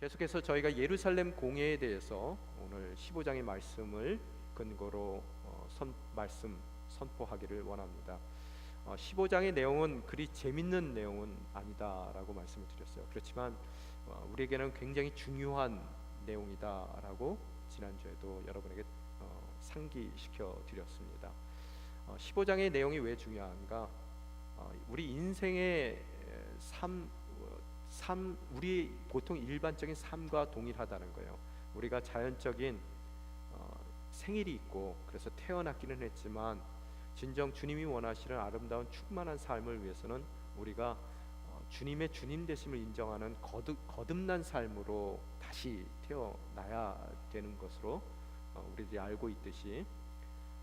계속해서 저희가 예루살렘 공회에 대해서 오늘 15장의 말씀을 근거로 말씀 선포하기를 원합니다. 15장의 내용은 그리 재밌는 내용은 아니다라고 말씀을 드렸어요. 그렇지만 우리에게는 굉장히 중요한 내용이다라고 지난주에도 여러분에게 상기시켜 드렸습니다. 15장의 내용이 왜 중요한가? 우리 인생의 우리 보통 일반적인 삶과 동일하다는 거예요. 우리가 자연적인 생일이 있고 그래서 태어났기는 했지만 진정 주님이 원하시는 아름다운 충만한 삶을 위해서는 우리가 주님의 주님 되심을 인정하는 거듭난 삶으로 다시 태어나야 되는 것으로 우리들이 알고 있듯이,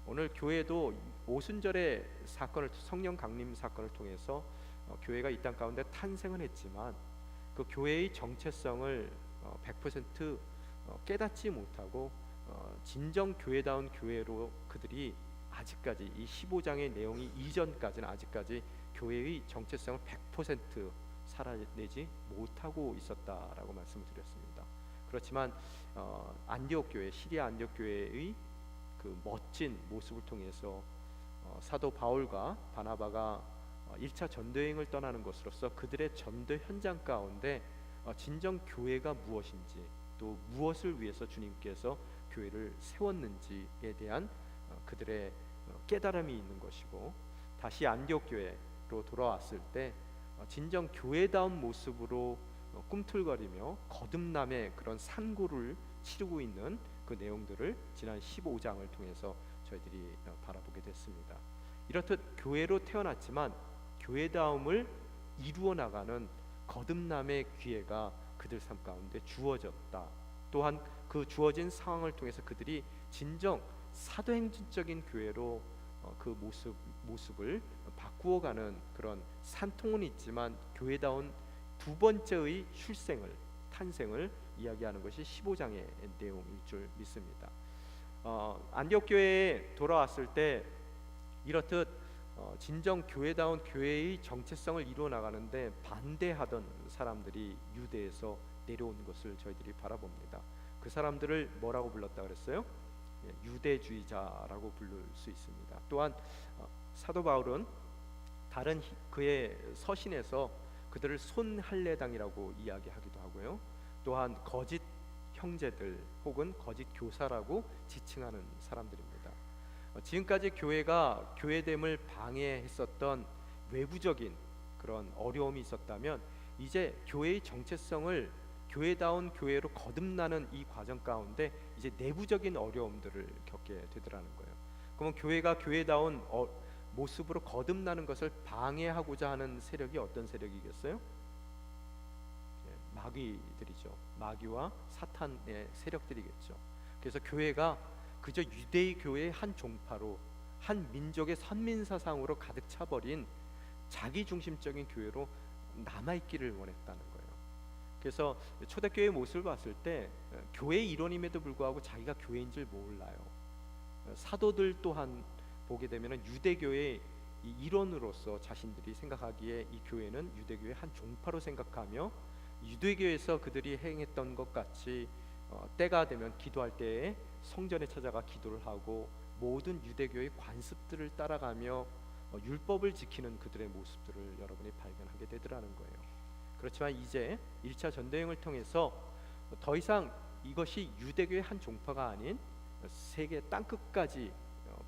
오늘 교회도 오순절의 사건을, 성령 강림 사건을 통해서 교회가 이 땅 가운데 탄생은 했지만 그 교회의 정체성을 100% 깨닫지 못하고 진정 교회다운 교회로 그들이 아직까지 이 15장의 내용이 이전까지는 아직까지 교회의 정체성을 100% 살아내지 못하고 있었다라고 말씀을 드렸습니다. 그렇지만 안디옥 교회, 시리아 안디옥 교회의 그 멋진 모습을 통해서 사도 바울과 바나바가 1차 전도여행을 떠나는 것으로서 그들의 전도 현장 가운데 진정 교회가 무엇인지, 또 무엇을 위해서 주님께서 교회를 세웠는지에 대한 그들의 깨달음이 있는 것이고, 다시 안디옥 교회로 돌아왔을 때 진정 교회다운 모습으로 꿈틀거리며 거듭남의 그런 산고를 치르고 있는 그 내용들을 지난 15장을 통해서 저희들이 바라보게 됐습니다. 이렇듯 교회로 태어났지만 교회다움을 이루어 나가는 거듭남의 기회가 그들 삶 가운데 주어졌다. 또한 그 주어진 상황을 통해서 그들이 진정 사도행전적인 교회로 그 모습을 바꾸어가는 그런 산통은 있지만 교회다운 두 번째의 탄생을 이야기하는 것이 15장의 내용일 줄 믿습니다. 안디옥 교회에 돌아왔을 때 이렇듯 진정 교회다운 교회의 정체성을 이루어 나가는데 반대하던 사람들이 유대에서 내려온 것을 저희들이 바라봅니다. 그 사람들을 뭐라고 불렀다 그랬어요? 유대주의자라고 부를 수 있습니다. 또한 사도 바울은 다른 그의 서신에서 그들을 손할례당이라고 이야기하기도 하고요. 또한 거짓 형제들 혹은 거짓 교사라고 지칭하는 사람들입니다. 지금까지 교회가 교회됨을 방해했었던 외부적인 그런 어려움이 있었다면 이제 교회의 정체성을 교회다운 교회로 거듭나는 이 과정 가운데 이제 내부적인 어려움들을 겪게 되더라는 거예요. 그러면 교회가 교회다운 모습으로 거듭나는 것을 방해하고자 하는 세력이 어떤 세력이겠어요? 마귀들이죠. 마귀와 사탄의 세력들이겠죠. 그래서 교회가 그저 유대의 교회의 한 종파로, 한 민족의 선민사상으로 가득 차버린 자기중심적인 교회로 남아있기를 원했다는 거예요. 그래서 초대교회의 모습을 봤을 때 교회의 일원임에도 불구하고 자기가 교회인 줄 몰라요. 사도들 또한 보게 되면 유대교회의 일원으로서 자신들이 생각하기에 이 교회는 유대교회의 한 종파로 생각하며 유대교회에서 그들이 행했던 것 같이 때가 되면 기도할 때에 성전에 찾아가 기도를 하고 모든 유대교의 관습들을 따라가며 율법을 지키는 그들의 모습들을 여러분이 발견하게 되더라는 거예요. 그렇지만 이제 1차 전도여행을 통해서 더 이상 이것이 유대교의 한 종파가 아닌 세계 땅끝까지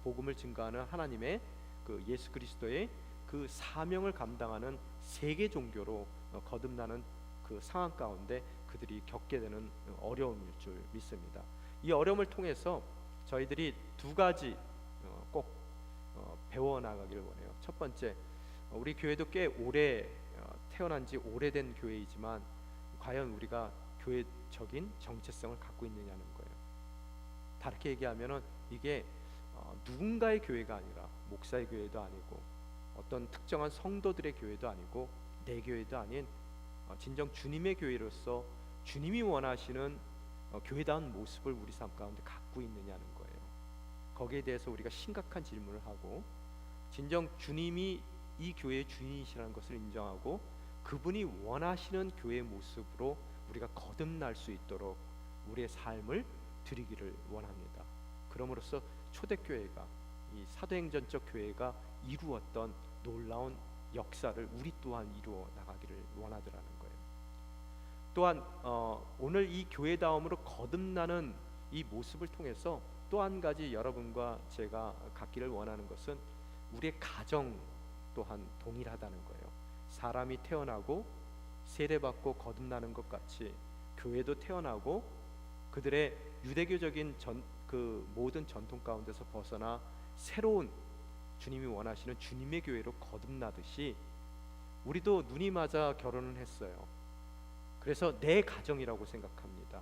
복음을 증거하는 하나님의 그 예수 그리스도의 그 사명을 감당하는 세계 종교로 거듭나는 그 상황 가운데 그들이 겪게 되는 어려움일 줄 믿습니다. 이 어려움을 통해서 저희들이 두 가지 꼭 배워나가기를 원해요. 첫 번째, 우리 교회도 꽤 오래 태어난 지 오래된 교회이지만 과연 우리가 교회적인 정체성을 갖고 있느냐는 거예요. 다르게 얘기하면은 이게 누군가의 교회가 아니라 목사의 교회도 아니고 어떤 특정한 성도들의 교회도 아니고 내 교회도 아닌 진정 주님의 교회로서 주님이 원하시는 교회다운 모습을 우리 삶 가운데 갖고 있느냐는 거예요. 거기에 대해서 우리가 심각한 질문을 하고 진정 주님이 이 교회의 주인이시라는 것을 인정하고 그분이 원하시는 교회의 모습으로 우리가 거듭날 수 있도록 우리의 삶을 드리기를 원합니다. 그럼으로써 초대교회가, 이 사도행전적 교회가 이루었던 놀라운 역사를 우리 또한 이루어 나가기를 원하더라는 거예요. 또한 오늘 이 교회다움으로 거듭나는 이 모습을 통해서 또 한 가지 여러분과 제가 갖기를 원하는 것은 우리의 가정 또한 동일하다는 거예요. 사람이 태어나고 세례받고 거듭나는 것 같이 교회도 태어나고 그들의 유대교적인 그 모든 전통 가운데서 벗어나 새로운 주님이 원하시는 주님의 교회로 거듭나듯이 우리도 눈이 맞아 결혼을 했어요. 그래서 내 가정이라고 생각합니다.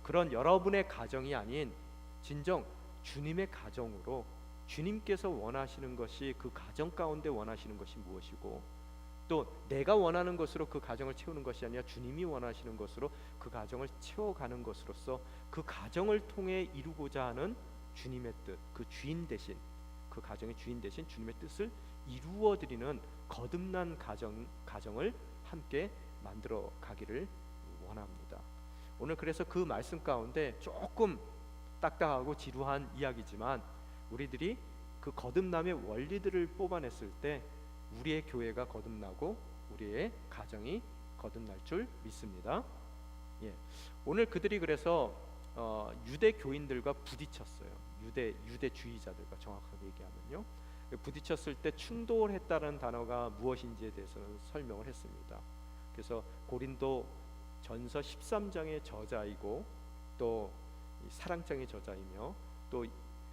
그런 여러분의 가정이 아닌 진정 주님의 가정으로 주님께서 원하시는 것이, 그 가정 가운데 원하시는 것이 무엇이고, 또 내가 원하는 것으로 그 가정을 채우는 것이 아니라 주님이 원하시는 것으로 그 가정을 채워가는 것으로서 그 가정을 통해 이루고자 하는 주님의 뜻, 그 주인 대신, 그 가정의 주인 대신 주님의 뜻을 이루어드리는 거듭난 가정을 함께 만들어 가기를 원합니다. 오늘 그래서 그 말씀 가운데 조금 딱딱하고 지루한 이야기지만 우리들이 그 거듭남의 원리들을 뽑아냈을 때 우리의 교회가 거듭나고 우리의 가정이 거듭날 줄 믿습니다. 오늘 그들이 그래서 유대 교인들과 부딪혔어요. 유대주의자들과 정확하게 얘기하면요. 부딪혔을 때 충돌했다는 단어가 무엇인지에 대해서는 설명을 했습니다. 그래서 고린도 전서 13장의 저자이고 또 사랑장의 저자이며 또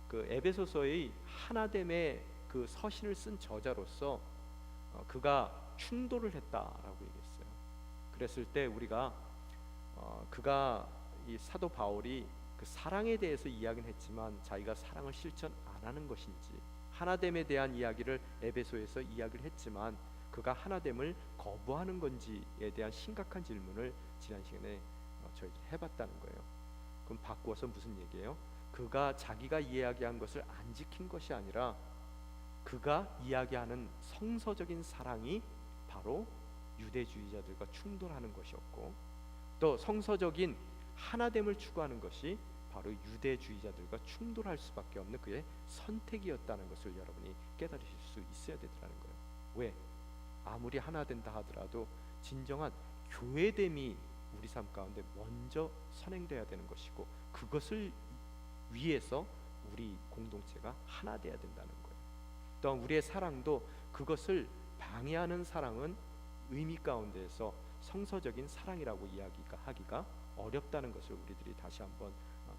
그 에베소서의 하나됨의 그 서신을 쓴 저자로서 그가 충돌을 했다라고 얘기했어요. 그랬을 때 우리가 그가, 이 사도 바울이 그 사랑에 대해서 이야기는 했지만 자기가 사랑을 실천 안 하는 것인지, 하나됨에 대한 이야기를 에베소에서 이야기를 했지만 그가 하나됨을 거부하는 건지에 대한 심각한 질문을 지난 시간에 저희들이 해봤다는 거예요. 그럼 바꾸어서 무슨 얘기예요? 그가 자기가 이야기한 것을 안 지킨 것이 아니라 그가 이야기하는 성서적인 사랑이 바로 유대주의자들과 충돌하는 것이었고, 또 성서적인 하나됨을 추구하는 것이 바로 유대주의자들과 충돌할 수밖에 없는 그의 선택이었다는 것을 여러분이 깨달으실 수 있어야 되더라는 거예요. 왜? 아무리 하나 된다 하더라도 진정한 교회됨이 우리 삶 가운데 먼저 선행돼야 되는 것이고, 그것을 위해서 우리 공동체가 하나 돼야 된다는 거예요. 또한 우리의 사랑도 그것을 방해하는 사랑은 의미 가운데에서 성서적인 사랑이라고 하기가 어렵다는 것을 우리들이 다시 한번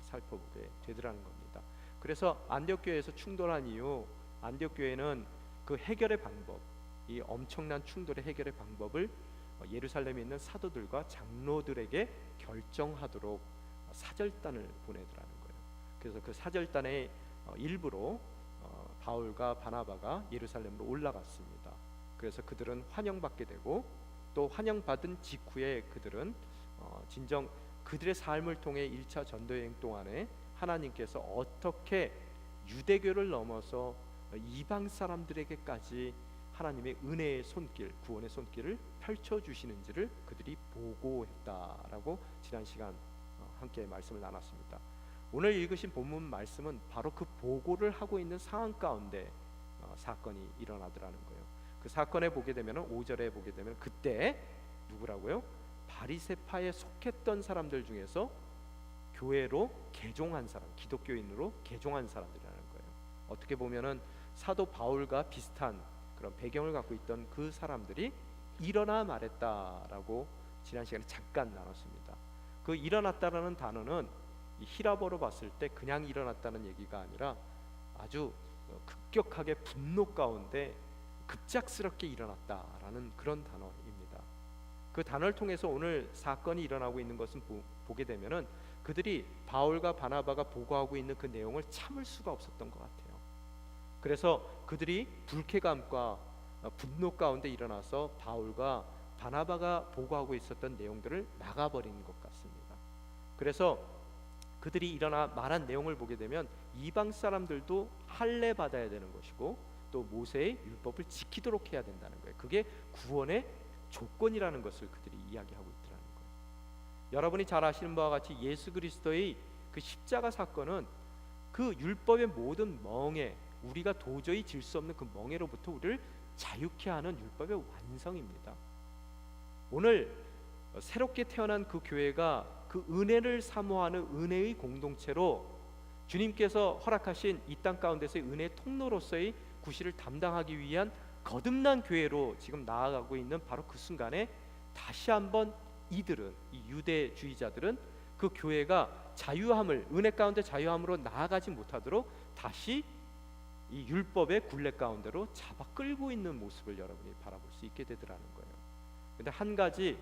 살펴보게 되더라는 겁니다. 그래서 안디옥 교회에서 충돌한 이유, 안디옥 교회는 그 해결의 방법, 이 엄청난 충돌의 해결의 방법을 예루살렘에 있는 사도들과 장로들에게 결정하도록 사절단을 보내더라는 거예요. 그래서 그 사절단의 일부로 바울과 바나바가 예루살렘으로 올라갔습니다. 그래서 그들은 환영받게 되고, 또 환영받은 직후에 그들은 진정 그들의 삶을 통해 1차 전도여행 동안에 하나님께서 어떻게 유대교를 넘어서 이방 사람들에게까지 하나님의 은혜의 손길, 구원의 손길을 펼쳐주시는지를 그들이 보고했다라고 지난 시간 함께 말씀을 나눴습니다. 오늘 읽으신 본문 말씀은 바로 그 보고를 하고 있는 상황 가운데 사건이 일어나더라는 거예요. 그 사건에 보게 되면 5절에 보게 되면 그때 누구라고요? 바리새파에 속했던 사람들 중에서 교회로 개종한 사람, 기독교인으로 개종한 사람들이라는 거예요. 어떻게 보면은 사도 바울과 비슷한 그런 배경을 갖고 있던 그 사람들이 일어나 말했다라고 지난 시간에 잠깐 나눴습니다. 그 일어났다라는 단어는 히라버로 봤을 때 그냥 일어났다는 얘기가 아니라 아주 급격하게 분노 가운데 급작스럽게 일어났다라는 그런 단어입니다. 그 단어를 통해서 오늘 사건이 일어나고 있는 것은 보게 되면은 그들이 바울과 바나바가 보고하고 있는 그 내용을 참을 수가 없었던 것 같아요. 그래서 그들이 불쾌감과 분노 가운데 일어나서 바울과 바나바가 보고하고 있었던 내용들을 막아버리는 것 같습니다. 그래서 그들이 일어나 말한 내용을 보게 되면 이방 사람들도 할례 받아야 되는 것이고 또 모세의 율법을 지키도록 해야 된다는 거예요. 그게 구원의 조건이라는 것을 그들이 이야기하고 있더라는 거예요. 여러분이 잘 아시는 바와 같이 예수 그리스도의 그 십자가 사건은 그 율법의 모든 멍에, 우리가 도저히 질 수 없는 그 멍에로부터 우리를 자유케 하는 율법의 완성입니다. 오늘 새롭게 태어난 그 교회가 그 은혜를 사모하는 은혜의 공동체로 주님께서 허락하신 이 땅 가운데서의 은혜의 통로로서의 구실을 담당하기 위한 거듭난 교회로 지금 나아가고 있는 바로 그 순간에 다시 한번 이들은, 이 유대주의자들은 그 교회가 자유함을, 은혜 가운데 자유함으로 나아가지 못하도록 다시 이 율법의 굴레 가운데로 잡아 끌고 있는 모습을 여러분이 바라볼 수 있게 되더라는 거예요. 근데 한 가지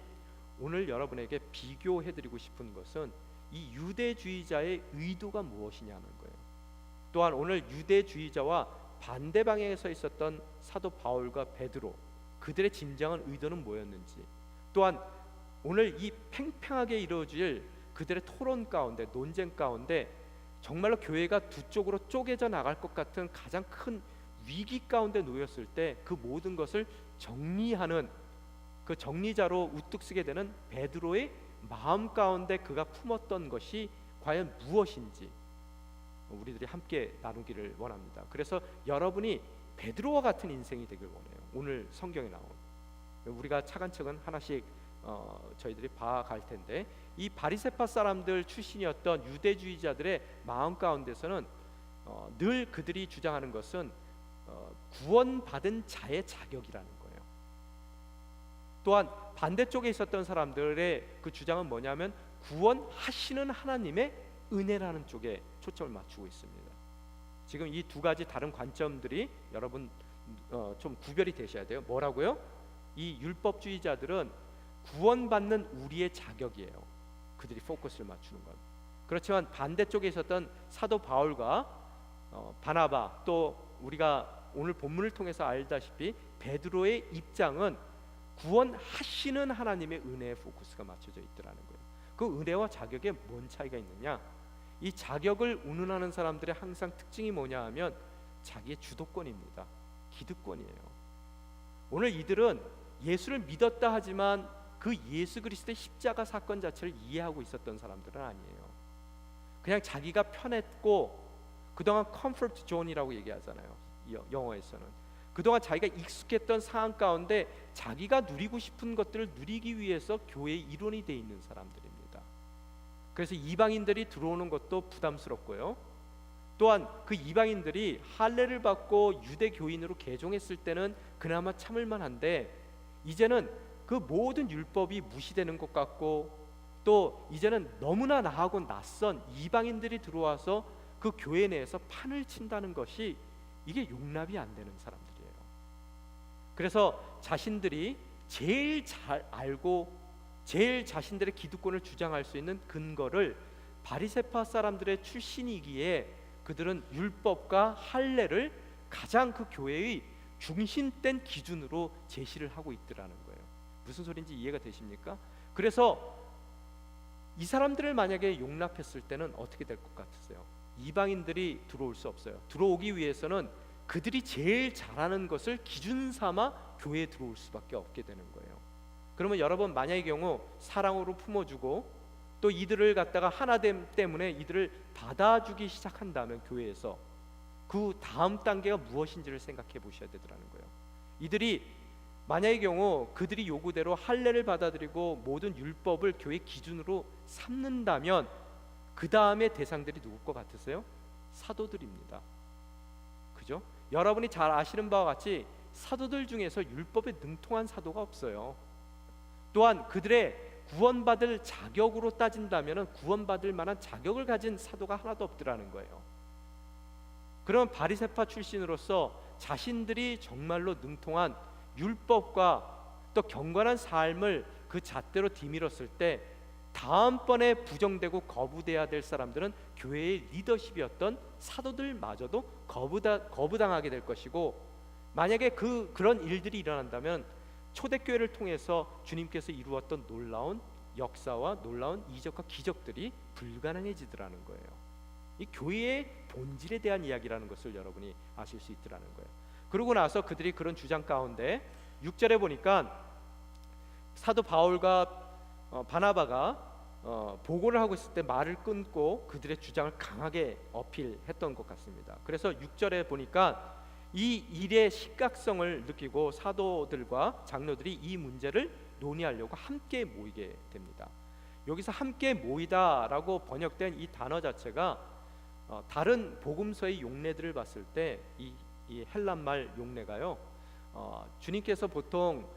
오늘 여러분에게 비교해드리고 싶은 것은 이 유대주의자의 의도가 무엇이냐는 거예요. 또한 오늘 유대주의자와 반대 방향에 서 있었던 사도 바울과 베드로, 그들의 진정한 의도는 뭐였는지, 또한 오늘 이 팽팽하게 이루어질 그들의 토론 가운데, 논쟁 가운데 정말로 교회가 두 쪽으로 쪼개져 나갈 것 같은 가장 큰 위기 가운데 놓였을 때 그 모든 것을 정리하는 그 정리자로 우뚝 서게 되는 베드로의 마음 가운데 그가 품었던 것이 과연 무엇인지 우리들이 함께 나누기를 원합니다. 그래서 여러분이 베드로와 같은 인생이 되길 원해요. 오늘 성경에 나온, 우리가 차근차근 하나씩 저희들이 봐갈 텐데, 이 바리새파 사람들 출신이었던 유대주의자들의 마음 가운데서는 늘 그들이 주장하는 것은 구원받은 자의 자격이라는 거예요. 또한 반대쪽에 있었던 사람들의 그 주장은 뭐냐면 구원하시는 하나님의 은혜라는 쪽에 초점을 맞추고 있습니다. 지금 이 두 가지 다른 관점들이 여러분 좀 구별이 되셔야 돼요. 뭐라고요? 이 율법주의자들은 구원받는 우리의 자격이에요. 그들이 포커스를 맞추는 것. 그렇지만 반대쪽에 있었던 사도 바울과 바나바, 또 우리가 오늘 본문을 통해서 알다시피 베드로의 입장은 구원하시는 하나님의 은혜에 포커스가 맞춰져 있더라는 거예요. 그 은혜와 자격에 뭔 차이가 있느냐? 이 자격을 운운하는 사람들의 항상 특징이 뭐냐 하면 자기의 주도권입니다. 기득권이에요. 오늘 이들은 예수를 믿었다 하지만 그 예수 그리스도의 십자가 사건 자체를 이해하고 있었던 사람들은 아니에요. 그냥 자기가 편했고, 그동안 컴포트 존이라고 얘기하잖아요, 영어에서는. 그동안 자기가 익숙했던 상황 가운데 자기가 누리고 싶은 것들을 누리기 위해서 교회의 일원이 돼 있는 사람들입니다. 그래서 이방인들이 들어오는 것도 부담스럽고요, 또한 그 이방인들이 할례를 받고 유대 교인으로 개종했을 때는 그나마 참을 만한데, 이제는 그 모든 율법이 무시되는 것 같고, 또 이제는 너무나 나하고 낯선 이방인들이 들어와서 그 교회 내에서 판을 친다는 것이 이게 용납이 안 되는 사람들이에요. 그래서 자신들이 제일 잘 알고 제일 자신들의 기득권을 주장할 수 있는 근거를 바리새파 사람들의 출신이기에 그들은 율법과 할례를 가장 그 교회의 중심된 기준으로 제시를 하고 있더라는 거예요. 무슨 소리인지 이해가 되십니까? 그래서 이 사람들을 만약에 용납했을 때는 어떻게 될 것 같으세요? 이방인들이 들어올 수 없어요. 들어오기 위해서는 그들이 제일 잘하는 것을 기준 삼아 교회에 들어올 수밖에 없게 되는 거예요. 그러면 여러분, 만약의 경우 사랑으로 품어주고 또 이들을 갖다가 하나됨 때문에 이들을 받아주기 시작한다면 교회에서 그 다음 단계가 무엇인지를 생각해 보셔야 되더라는 거예요. 이들이 만약의 경우 그들이 요구대로 할례를 받아들이고 모든 율법을 교회 기준으로 삼는다면 그 다음에 대상들이 누굴 것 같으세요? 사도들입니다. 그죠? 여러분이 잘 아시는 바와 같이 사도들 중에서 율법에 능통한 사도가 없어요. 또한 그들의 구원받을 자격으로 따진다면 구원받을 만한 자격을 가진 사도가 하나도 없더라는 거예요. 그럼 바리새파 출신으로서 자신들이 정말로 능통한 율법과 또 경건한 삶을 그 잣대로 디밀었을 때 다음번에 부정되고 거부돼야 될 사람들은 교회의 리더십이었던 사도들마저도 거부당하게 될 것이고, 만약에 그런 일들이 일어난다면 초대교회를 통해서 주님께서 이루었던 놀라운 역사와 놀라운 이적과 기적들이 불가능해지더라는 거예요. 이 교회의 본질에 대한 이야기라는 것을 여러분이 아실 수 있더라는 거예요. 그러고 나서 그들이 그런 주장 가운데 6절에 보니까 사도 바울과 바나바가 보고를 하고 있을 때 말을 끊고 그들의 주장을 강하게 어필했던 것 같습니다. 그래서 6절에 보니까 이 일의 심각성을 느끼고 사도들과 장로들이 이 문제를 논의하려고 함께 모이게 됩니다. 여기서 함께 모이다라고 번역된 이 단어 자체가 다른 복음서의 용례들을 봤을 때 이 헬란말 용례가요, 주님께서 보통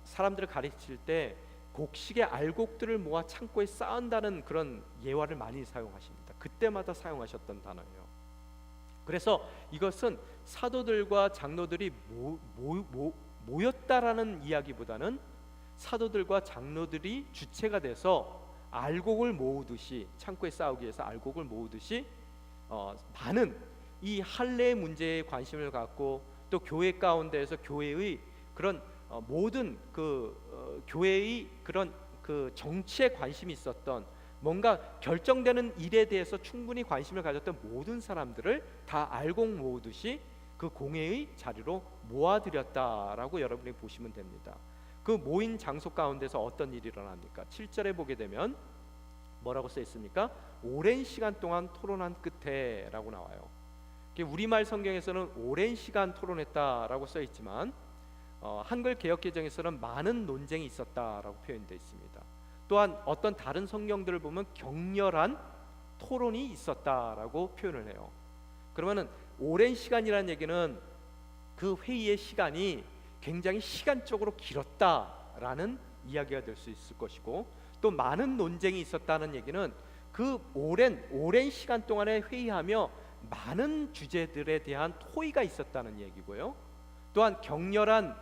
사람들을 가르칠 때 곡식의 알곡들을 모아 창고에 쌓은다는 그런 예화를 많이 사용하십니다. 그때마다 사용하셨던 단어예요. 그래서 이것은 사도들과 장로들이 모였다라는 이야기보다는 사도들과 장로들이 주체가 돼서 알곡을 모으듯이, 창고에 쌓기 위해서 알곡을 모으듯이 많은 이 할례 문제에 관심을 갖고 또 교회 가운데에서 교회의 그런 모든 교회의 그런 정치에 관심이 있었던, 뭔가 결정되는 일에 대해서 충분히 관심을 가졌던 모든 사람들을 다 알곡 모으듯이 그 공회의 자리로 모아들였다라고 여러분이 보시면 됩니다. 그 모인 장소 가운데서 어떤 일이 일어납니까? 7절에 보게 되면 뭐라고 써 있습니까? 오랜 시간 동안 토론한 끝에 라고 나와요. 우리말 성경에서는 오랜 시간 토론했다라고 써 있지만 한글 개역개정에서는 많은 논쟁이 있었다라고 표현되어 있습니다. 또한 어떤 다른 성경들을 보면 격렬한 토론이 있었다라고 표현을 해요. 그러면은 오랜 시간이라는 얘기는 그 회의의 시간이 굉장히 시간적으로 길었다라는 이야기가 될 수 있을 것이고, 또 많은 논쟁이 있었다는 얘기는 그 오랜 시간 동안에 회의하며 많은 주제들에 대한 토의가 있었다는 얘기고요. 또한 격렬한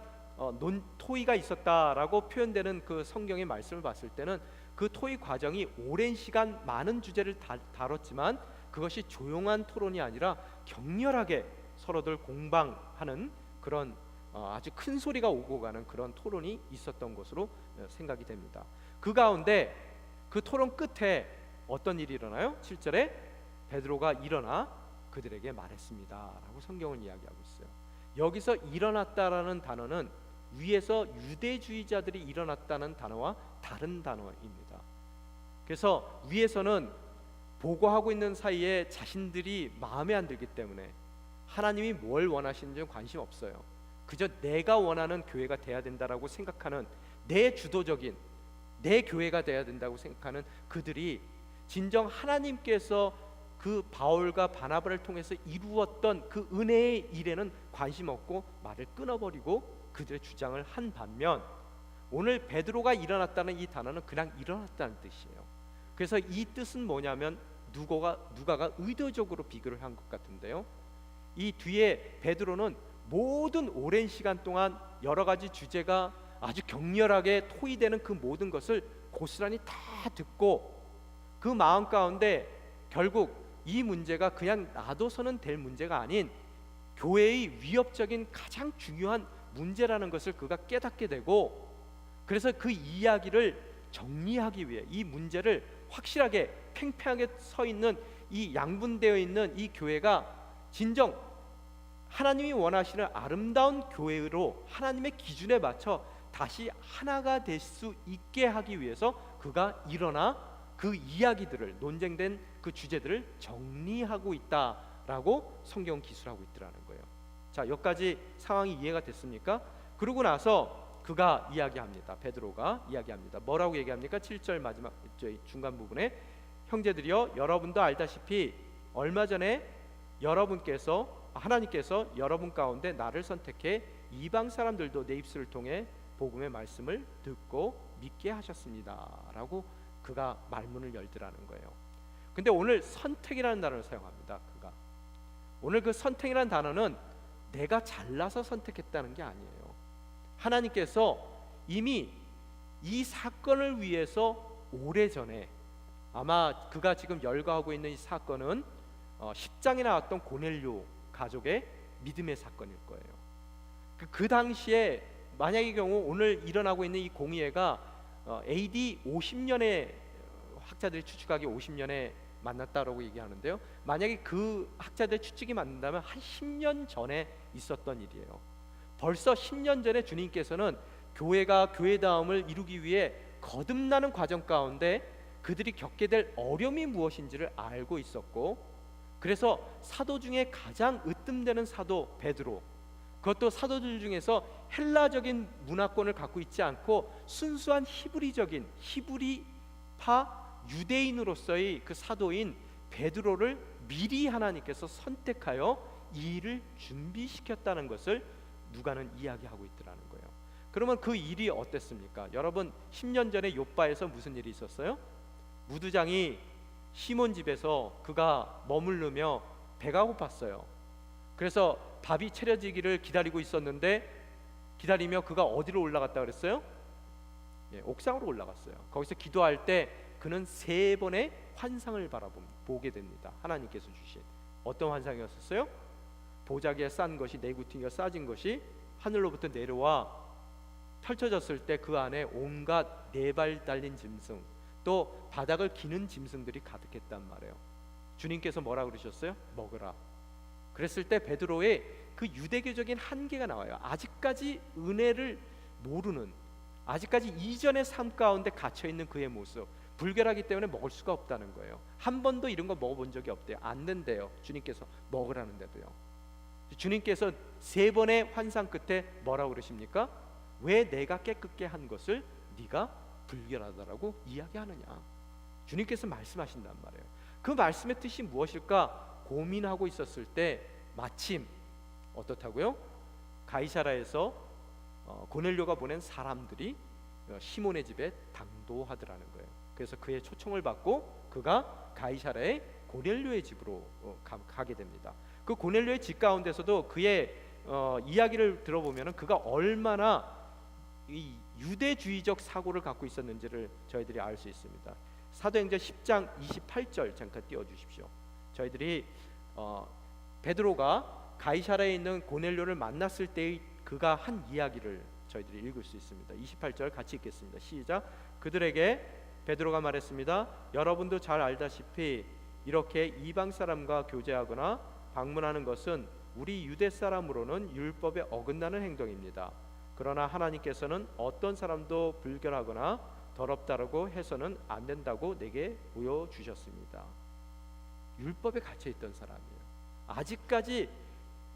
토의가 있었다라고 표현되는 그 성경의 말씀을 봤을 때는 그 토의 과정이 오랜 시간 많은 주제를 다뤘지만 그것이 조용한 토론이 아니라 격렬하게 서로들 공방하는 그런 아주 큰 소리가 오고 가는 그런 토론이 있었던 것으로 생각이 됩니다. 그 가운데 그 토론 끝에 어떤 일이 일어나요? 7절에 베드로가 일어나 그들에게 말했습니다 라고 성경은 이야기하고 있어요. 여기서 일어났다라는 단어는 위에서 유대주의자들이 일어났다는 단어와 다른 단어입니다. 그래서 위에서는 보고하고 있는 사이에 자신들이 마음에 안 들기 때문에 하나님이 뭘 원하시는지 관심 없어요. 그저 내가 원하는 교회가 돼야 된다라고 생각하는, 내 주도적인 내 교회가 돼야 된다고 생각하는 그들이 진정 하나님께서 그 바울과 바나바를 통해서 이루었던 그 은혜의 일에는 관심 없고 말을 끊어버리고 그들의 주장을 한 반면, 오늘 베드로가 일어났다는 이 단어는 그냥 일어났다는 뜻이에요. 그래서 이 뜻은 뭐냐면 누가가 의도적으로 비교를 한 것 같은데요, 이 뒤에 베드로는 모든 오랜 시간 동안 여러 가지 주제가 아주 격렬하게 토의되는 그 모든 것을 고스란히 다 듣고 그 마음 가운데 결국 이 문제가 그냥 놔둬서는 될 문제가 아닌 교회의 위협적인 가장 중요한 문제라는 것을 그가 깨닫게 되고, 그래서 그 이야기를 정리하기 위해 이 문제를 확실하게 팽팽하게 서 있는 이 양분되어 있는 이 교회가 진정 하나님이 원하시는 아름다운 교회로 하나님의 기준에 맞춰 다시 하나가 될 수 있게 하기 위해서 그가 일어나 그 이야기들을, 논쟁된 그 주제들을 정리하고 있다라고 성경은 기술하고 있더라는 거예요. 자, 여기까지 상황이 이해가 됐습니까? 그러고 나서 그가 이야기합니다. 베드로가 이야기합니다. 뭐라고 얘기합니까? 7절 마지막 중간 부분에 형제들이여, 여러분도 알다시피 얼마 전에 하나님께서 여러분 가운데 나를 선택해 이방 사람들도 내 입술을 통해 복음의 말씀을 듣고 믿게 하셨습니다 라고 그가 말문을 열더라는 거예요. 근데 오늘 선택이라는 단어를 사용합니다. 그가 오늘 그 선택이라는 단어는 내가 잘나서 선택했다는 게 아니에요. 하나님께서 이미 이 사건을 위해서 오래전에, 아마 그가 지금 열거하고 있는 이 사건은 10장에 나왔던 고넬료 가족의 믿음의 사건일 거예요. 그 당시에 만약의 경우 오늘 일어나고 있는 이 공의회가 AD 50년에 학자들이 추측하기 50년에 만났다라고 얘기하는데요, 만약에 그 학자들의 추측이 맞는다면 한 10년 전에 있었던 일이에요. 벌써 10년 전에 주님께서는 교회가 교회다움을 이루기 위해 거듭나는 과정 가운데 그들이 겪게 될 어려움이 무엇인지를 알고 있었고, 그래서 사도 중에 가장 으뜸되는 사도 베드로, 그것도 사도들 중에서 헬라적인 문화권을 갖고 있지 않고 순수한 히브리파 유대인으로서의 그 사도인 베드로를 미리 하나님께서 선택하여 이 일을 준비시켰다는 것을 누가는 이야기하고 있더라는 거예요. 그러면 그 일이 어땠습니까? 여러분, 10년 전에 요바에서 무슨 일이 있었어요? 무두장이 시몬 집에서 그가 머무르며 배가 고팠어요. 그래서 밥이 차려지기를 기다리고 있었는데, 기다리며 그가 어디로 올라갔다 그랬어요? 옥상으로 올라갔어요. 거기서 기도할 때 그는 3번의 환상을 보게 됩니다. 하나님께서 주신 어떤 환상이었었어요? 보자기에 싼 것이, 네구퉁이가 싸진 것이 하늘로부터 내려와 펼쳐졌을 때 그 안에 온갖 4발 달린 짐승, 또 바닥을 기는 짐승들이 가득했단 말이에요. 주님께서 뭐라 그러셨어요? 먹으라. 그랬을 때 베드로의 그 유대교적인 한계가 나와요. 아직까지 은혜를 모르는, 아직까지 이전의 삶 가운데 갇혀있는 그의 모습, 불결하기 때문에 먹을 수가 없다는 거예요. 한 번도 이런 거 먹어본 적이 없대요. 안 된대요. 주님께서 먹으라는데도요. 주님께서 3번의 환상 끝에 뭐라고 그러십니까? 왜 내가 깨끗게 한 것을 네가 불결하다라고 이야기하느냐. 주님께서 말씀하신단 말이에요. 그 말씀의 뜻이 무엇일까 고민하고 있었을 때 마침 어떻다고요? 가이사라에서 고넬료가 보낸 사람들이 시몬의 집에 당도하더라는 거예요. 그래서 그의 초청을 받고 그가 가이사라의 고넬료의 집으로 가게 됩니다. 그 고넬료의 집 가운데서도 그의 이야기를 들어보면 그가 얼마나 이 유대주의적 사고를 갖고 있었는지를 저희들이 알 수 있습니다. 사도행전 10장 28절 잠깐 띄워주십시오. 저희들이 베드로가 가이사라에 있는 고넬료를 만났을 때의 그가 한 이야기를 저희들이 읽을 수 있습니다. 28절 같이 읽겠습니다. 시작. 그들에게 베드로가 말했습니다. 여러분도 잘 알다시피 이렇게 이방 사람과 교제하거나 방문하는 것은 우리 유대 사람으로는 율법에 어긋나는 행동입니다. 그러나 하나님께서는 어떤 사람도 불결하거나 더럽다라고 해서는 안 된다고 내게 보여주셨습니다. 율법에 갇혀있던 사람이에요. 아직까지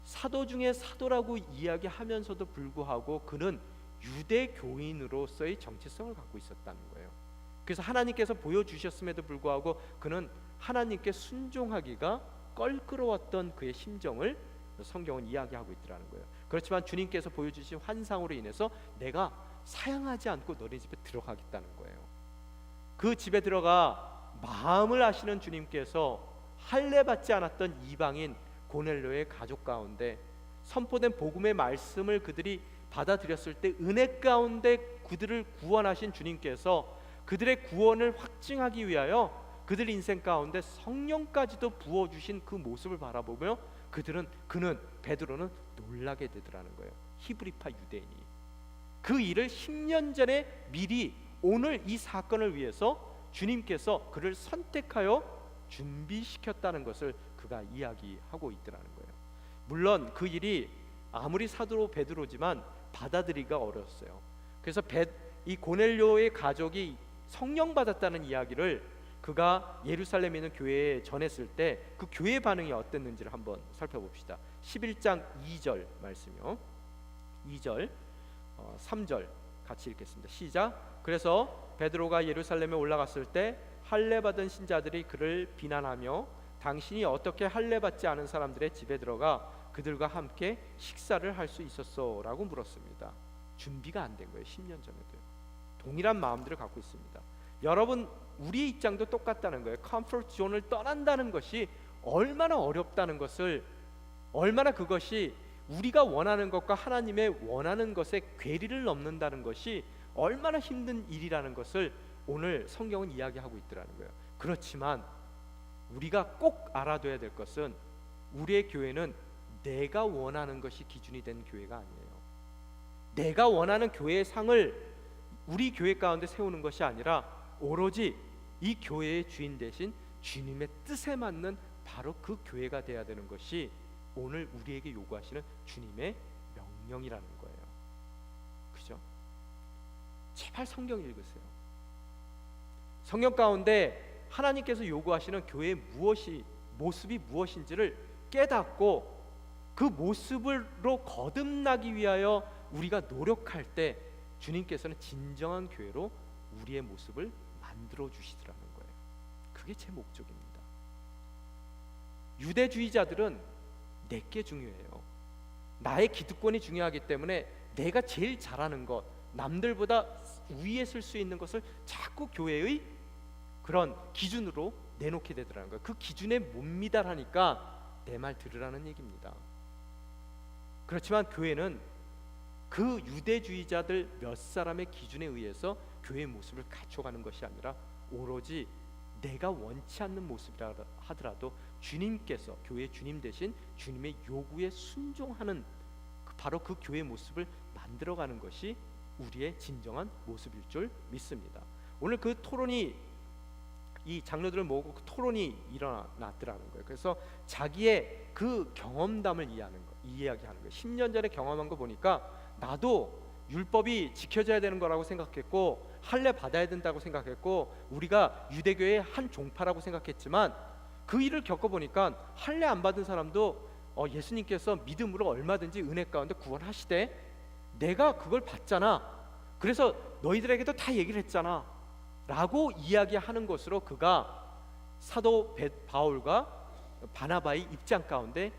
사도 중에 사도라고 이야기하면서도 불구하고 그는 유대교인으로서의 정체성을 갖고 있었다는 거예요. 그래서 하나님께서 보여주셨음에도 불구하고 그는 하나님께 순종하기가 껄끄러웠던 그의 심정을 성경은 이야기하고 있더라는 거예요. 그렇지만 주님께서 보여주신 환상으로 인해서 내가 사양하지 않고 너네 집에 들어가겠다는 거예요. 그 집에 들어가 마음을 아시는 주님께서 할례받지 않았던 이방인 고넬료의 가족 가운데 선포된 복음의 말씀을 그들이 받아들였을 때 은혜 가운데 그들을 구원하신 주님께서 그들의 구원을 확증하기 위하여 그들 인생 가운데 성령까지도 부어주신 그 모습을 바라보며 그는 베드로는 놀라게 되더라는 거예요. 히브리파 유대인이 그 일을 10년 전에 미리 오늘 이 사건을 위해서 주님께서 그를 선택하여 준비시켰다는 것을 그가 이야기하고 있더라는 거예요. 물론 그 일이 아무리 사도 베드로지만 받아들이기가 어려웠어요. 그래서 이 고넬료의 가족이 성령 받았다는 이야기를 그가 예루살렘에 있는 교회에 전했을 때 그 교회 반응이 어땠는지를 한번 살펴봅시다. 11장 2절 말씀이요. 2절 3절 같이 읽겠습니다. 시작. 그래서 베드로가 예루살렘에 올라갔을 때 할례 받은 신자들이 그를 비난하며 당신이 어떻게 할례 받지 않은 사람들의 집에 들어가 그들과 함께 식사를 할 수 있었어라고 물었습니다. 준비가 안 된 거예요. 10년 전에도요. 동일한 마음들을 갖고 있습니다. 여러분, 우리의 입장도 똑같다는 거예요. 컴포트 존을 떠난다는 것이 얼마나 어렵다는 것을, 얼마나 그것이 우리가 원하는 것과 하나님의 원하는 것의 괴리를 넘는다는 것이 얼마나 힘든 일이라는 것을 오늘 성경은 이야기하고 있더라는 거예요. 그렇지만 우리가 꼭 알아둬야 될 것은 우리의 교회는 내가 원하는 것이 기준이 된 교회가 아니에요. 내가 원하는 교회의 상을 우리 교회 가운데 세우는 것이 아니라 오로지 이 교회의 주인 되신 주님의 뜻에 맞는 바로 그 교회가 돼야 되는 것이 오늘 우리에게 요구하시는 주님의 명령이라는 거예요. 그죠? 제발 성경 읽으세요. 성경 가운데 하나님께서 요구하시는 교회의 모습이 무엇인지를 깨닫고 그 모습으로 거듭나기 위하여 우리가 노력할 때 주님께서는 진정한 교회로 우리의 모습을 만들어 주시더라는 거예요. 그게 제 목적입니다. 유대주의자들은 내게 중요해요. 나의 기득권이 중요하기 때문에 내가 제일 잘하는 것, 남들보다 우위에 쓸 수 있는 것을 자꾸 교회의 그런 기준으로 내놓게 되더라는 거예요. 그 기준에 못 미달하니까 내 말 들으라는 얘기입니다. 그렇지만 교회는 그 유대주의자들 몇 사람의 기준에 의해서 교회의 모습을 갖춰가는 것이 아니라 오로지 내가 원치 않는 모습이라 하더라도 주님께서, 교회의 주님 대신 주님의 요구에 순종하는 바로 그 교회의 모습을 만들어가는 것이 우리의 진정한 모습일 줄 믿습니다. 오늘 그 토론이, 이 장로들을 모으고 그 토론이 일어났더라는 거예요. 그래서 자기의 그 경험담을 이야기하는 거예요. 10년 전에 경험한 거 보니까 나도 율법이 지켜져야 되는 거라고 생각했고 할례 받아야 된다고 생각했고 우리가 유대교의 한 종파라고 생각했지만 그 일을 겪어보니까 할례 안 받은 사람도 예수님께서 믿음으로 얼마든지 은혜 가운데 구원하시되 내가 그걸 받잖아. 그래서 너희들에게도 다 얘기를 했잖아 라고 이야기하는 것으로 그가 사도 바울과 바나바의 입장 가운데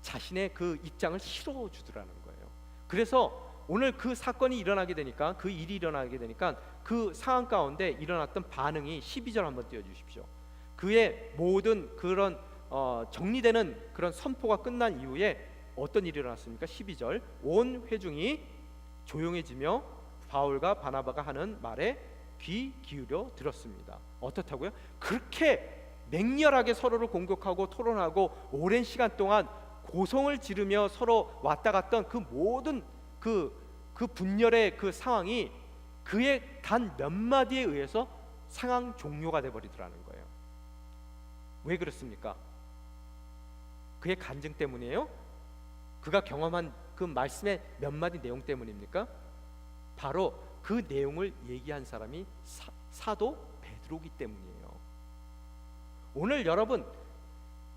자신의 그 입장을 실어주더라는 거예요. 그래서 오늘 그 사건이 일어나게 되니까, 그 일이 일어나게 되니까 그 상황 가운데 일어났던 반응이 12절 한번 띄워주십시오. 그의 모든 그런 정리되는 그런 선포가 끝난 이후에 어떤 일이 일어났습니까? 12절, 온 회중이 조용해지며 바울과 바나바가 하는 말에 귀 기울여 들었습니다. 어떻다고요? 그렇게 맹렬하게 서로를 공격하고 토론하고 오랜 시간 동안 고성을 지르며 서로 왔다 갔던 그 모든 그 분열의 그 상황이 그의 단 몇 마디에 의해서 상황 종료가 돼버리더라는 거예요. 왜 그렇습니까? 그의 간증 때문이에요? 그가 경험한 그 말씀의 몇 마디 내용 때문입니까? 바로 그 내용을 얘기한 사람이 사도 베드로기 때문이에요. 오늘 여러분,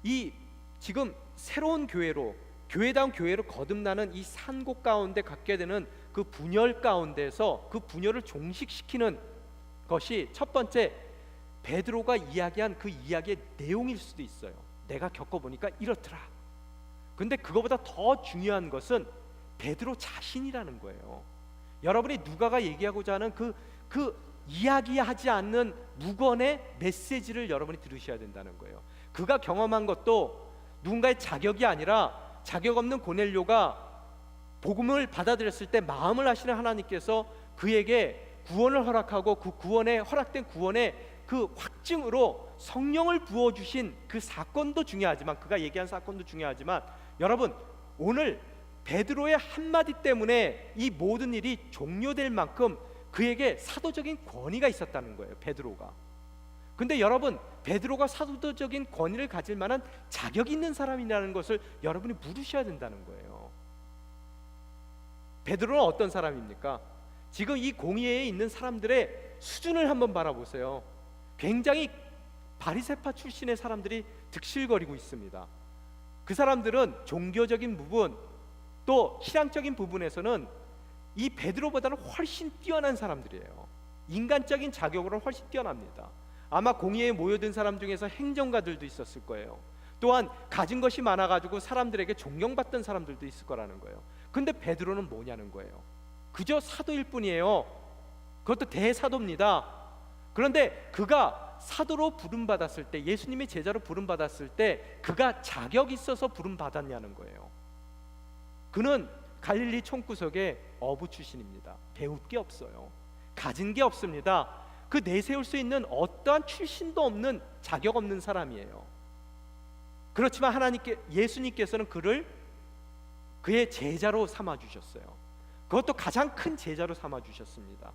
이 지금 새로운 교회로, 교회다운 교회로 거듭나는 이 산곡 가운데 갖게 되는 그 분열 가운데서 그 분열을 종식시키는 것이 첫 번째 베드로가 이야기한 그 이야기의 내용일 수도 있어요. 내가 겪어보니까 이렇더라. 근데 그거보다 더 중요한 것은 베드로 자신이라는 거예요. 여러분이 누가가 얘기하고자 하는 그 이야기하지 않는 무건의 메시지를 여러분이 들으셔야 된다는 거예요. 그가 경험한 것도 누군가의 자격이 아니라 자격 없는 고넬료가 복음을 받아들였을 때 마음을 아시는 하나님께서 그에게 구원을 허락하고 그 구원에 허락된 구원의 그 확증으로 성령을 부어주신 그 사건도 중요하지만, 그가 얘기한 사건도 중요하지만, 여러분 오늘 베드로의 한마디 때문에 이 모든 일이 종료될 만큼 그에게 사도적인 권위가 있었다는 거예요. 베드로가. 근데 여러분, 베드로가 사도적인 권위를 가질 만한 자격이 있는 사람이라는 것을 여러분이 물으셔야 된다는 거예요. 베드로는 어떤 사람입니까? 지금 이 공의회에 있는 사람들의 수준을 한번 바라보세요. 굉장히 바리새파 출신의 사람들이 득실거리고 있습니다. 그 사람들은 종교적인 부분, 또 신앙적인 부분에서는 이 베드로보다는 훨씬 뛰어난 사람들이에요. 인간적인 자격으로 훨씬 뛰어납니다. 아마 공의회에 모여든 사람 중에서 행정가들도 있었을 거예요. 또한 가진 것이 많아가지고 사람들에게 존경받던 사람들도 있을 거라는 거예요. 근데 베드로는 뭐냐는 거예요. 그저 사도일 뿐이에요. 그것도 대사도입니다. 그런데 그가 사도로 부름받았을 때, 예수님의 제자로 부름받았을 때 그가 자격이 있어서 부름받았냐는 거예요. 그는 갈릴리 총구석의 어부 출신입니다. 배울 게 없어요. 가진 게 없습니다. 그 내세울 수 있는 어떠한 출신도 없는, 자격 없는 사람이에요. 그렇지만 예수님께서는 그를 그의 제자로 삼아주셨어요. 그것도 가장 큰 제자로 삼아주셨습니다.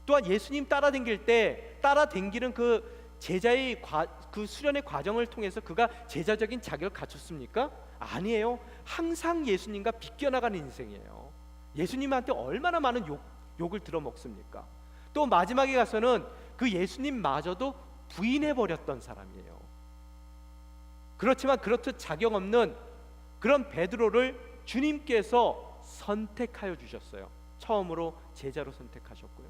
또한 예수님 따라다니는 그 제자의 그 수련의 과정을 통해서 그가 제자적인 자격을 갖췄습니까? 아니에요. 항상 예수님과 비껴나가는 인생이에요. 예수님한테 얼마나 많은 욕을 들어먹습니까? 또 마지막에 가서는 그 예수님마저도 부인해 버렸던 사람이에요. 그렇지만 그렇듯 자격 없는 그런 베드로를 주님께서 선택하여 주셨어요. 처음으로 제자로 선택하셨고요.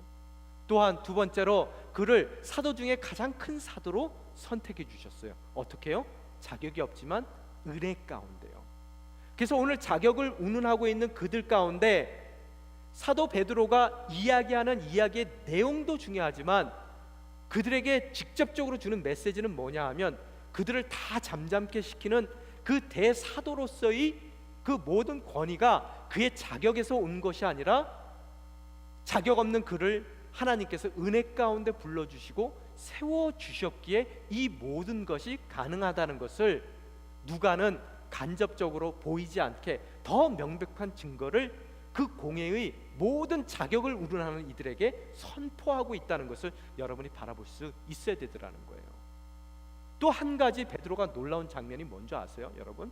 또한 두 번째로 그를 사도 중에 가장 큰 사도로 선택해 주셨어요. 어떻게요? 자격이 없지만 은혜 가운데요. 그래서 오늘 자격을 운운하고 있는 그들 가운데 사도 베드로가 이야기하는 이야기의 내용도 중요하지만 그들에게 직접적으로 주는 메시지는 뭐냐 하면 그들을 다 잠잠케 시키는 그 대사도로서의 그 모든 권위가 그의 자격에서 온 것이 아니라 자격 없는 그를 하나님께서 은혜 가운데 불러주시고 세워주셨기에 이 모든 것이 가능하다는 것을 누가는 간접적으로 보이지 않게 더 명백한 증거를 그 공회의 모든 자격을 운운하는 이들에게 선포하고 있다는 것을 여러분이 바라볼 수 있어야 되더라는 거예요. 또 한 가지 베드로가 놀라운 장면이 뭔지 아세요, 여러분?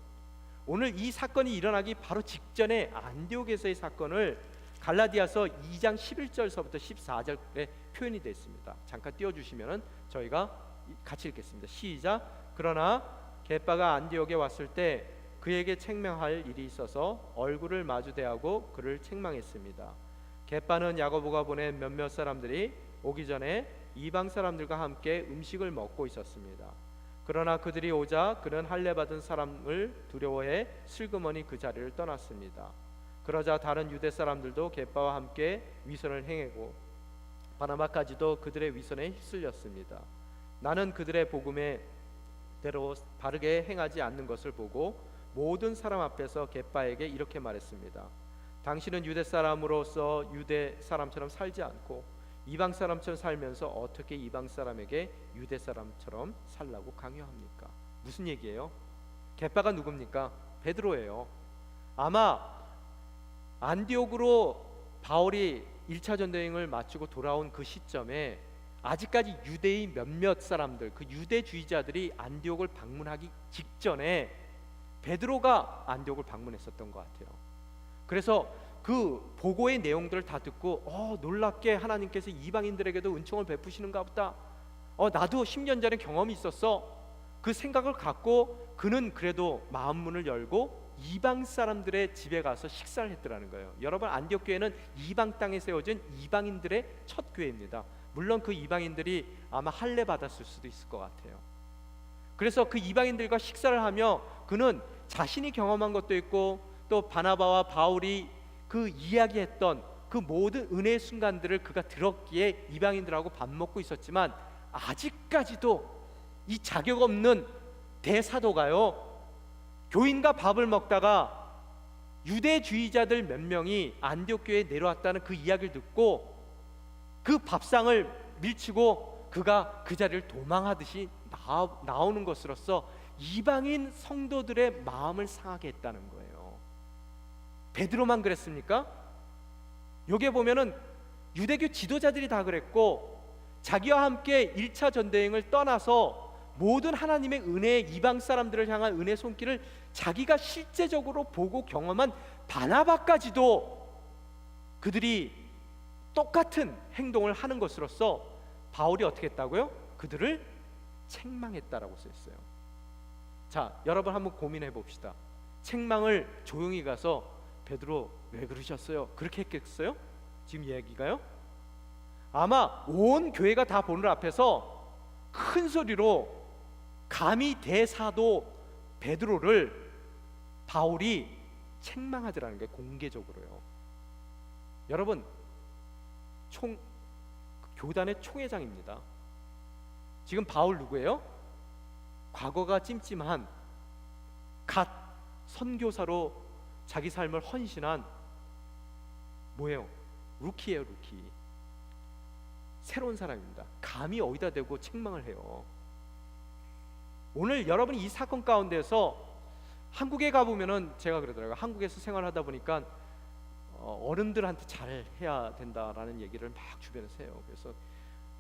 오늘 이 사건이 일어나기 바로 직전에 안디옥에서의 사건을 갈라디아서 2장 11절서부터 14절에 표현이 되어 있습니다. 잠깐 띄워주시면 저희가 같이 읽겠습니다. 시작. 그러나 게바가 안디옥에 왔을 때 그에게 책망할 일이 있어서 얼굴을 마주 대하고 그를 책망했습니다. 게바는 야고보가 보낸 몇몇 사람들이 오기 전에 이방 사람들과 함께 음식을 먹고 있었습니다. 그러나 그들이 오자 그는 할례 받은 사람을 두려워해 슬그머니 그 자리를 떠났습니다. 그러자 다른 유대 사람들도 게바와 함께 위선을 행하고 바나바까지도 그들의 위선에 휩쓸렸습니다. 나는 그들의 복음에 대로 바르게 행하지 않는 것을 보고 모든 사람 앞에서 게바에게 이렇게 말했습니다. 당신은 유대 사람으로서 유대 사람처럼 살지 않고 이방 사람처럼 살면서 어떻게 이방 사람에게 유대 사람처럼 살라고 강요합니까? 무슨 얘기예요? 게바가 누굽니까? 베드로예요. 아마 안디옥으로 바울이 1차 전도여행을 마치고 돌아온 그 시점에 아직까지 유대의 몇몇 사람들, 그 유대주의자들이 안디옥을 방문하기 직전에 베드로가 안디옥을 방문했었던 것 같아요. 그래서 그 보고의 내용들을 다 듣고 놀랍게 하나님께서 이방인들에게도 은총을 베푸시는가 보다. 나도 10년 전에 경험이 있었어. 그 생각을 갖고 그는 그래도 마음 문을 열고 이방 사람들의 집에 가서 식사를 했더라는 거예요. 여러분, 안디옥 교회는 이방 땅에 세워진 이방인들의 첫 교회입니다. 물론 그 이방인들이 아마 할례 받았을 수도 있을 것 같아요. 그래서 그 이방인들과 식사를 하며 그는 자신이 경험한 것도 있고 또 바나바와 바울이 그 이야기했던 그 모든 은혜의 순간들을 그가 들었기에 이방인들하고 밥 먹고 있었지만 아직까지도 이 자격 없는 대사도가요, 교인과 밥을 먹다가 유대주의자들 몇 명이 안디옥 교회에 내려왔다는 그 이야기를 듣고 그 밥상을 밀치고 그가 그 자리를 도망하듯이 나오는 것으로서 이방인 성도들의 마음을 상하게 했다는 거예요. 베드로만 그랬습니까? 여기에 보면은 유대교 지도자들이 다 그랬고 자기와 함께 1차 전도여행을 떠나서 모든 하나님의 은혜의 이방 사람들을 향한 은혜 손길을 자기가 실제적으로 보고 경험한 바나바까지도 그들이 똑같은 행동을 하는 것으로서 바울이 어떻게 했다고요? 그들을 책망했다라고 써있어요. 자, 여러분 한번 고민해 봅시다. 책망을 조용히 가서 베드로 왜 그러셨어요? 그렇게 했겠어요? 지금 얘기가요? 아마 온 교회가 다 보는 앞에서 큰 소리로 감히 대사도 베드로를 바울이 책망하더라는 게 공개적으로요. 여러분, 교단의 총회장입니다. 지금 바울 누구예요? 과거가 찜찜한 갓 선교사로 자기 삶을 헌신한 뭐예요? 루키예요, 루키. 새로운 사람입니다. 감히 어디다 대고 책망을 해요. 오늘 여러분이 이 사건 가운데서 한국에 가보면은 제가 그러더라고요. 한국에서 생활하다 보니까 어른들한테 잘해야 된다라는 얘기를 막 주변에서 해요. 그래서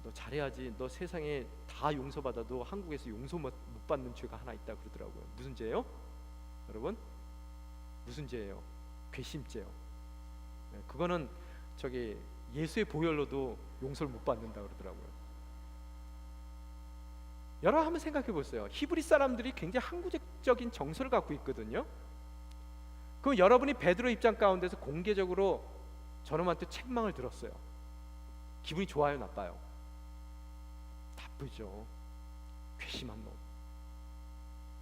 너 잘해야지. 너 세상에 다 용서받아도 한국에서 용서 못 받는 죄가 하나 있다 그러더라고요. 무슨 죄예요? 여러분, 무슨 죄예요? 괘씸죄요. 네, 그거는 예수의 보혈로도 용서를 못 받는다 그러더라고요. 여러분 한번 생각해 보세요. 히브리 사람들이 굉장히 항구적인 정서를 갖고 있거든요. 그럼 여러분이 베드로 입장 가운데서 공개적으로 저놈한테 책망을 들었어요. 기분이 좋아요, 나빠요? 나쁘죠. 괘씸한 놈.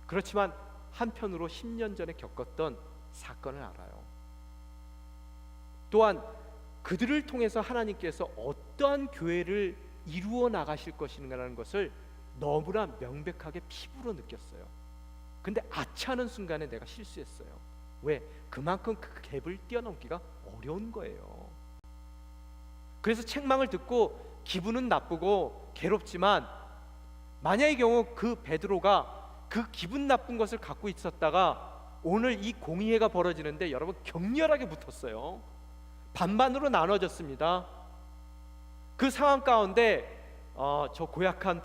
그렇지만 한편으로 10년 전에 겪었던 사건을 알아요. 또한 그들을 통해서 하나님께서 어떠한 교회를 이루어 나가실 것인가라는 것을 너무나 명백하게 피부로 느꼈어요. 근데 아차하는 순간에 내가 실수했어요. 왜? 그만큼 그 갭을 뛰어넘기가 어려운 거예요. 그래서 책망을 듣고 기분은 나쁘고 괴롭지만, 만약의 경우 그 베드로가 그 기분 나쁜 것을 갖고 있었다가 오늘 이 공의회가 벌어지는데 여러분 격렬하게 붙었어요. 반반으로 나눠졌습니다. 그 상황 가운데 저 고약한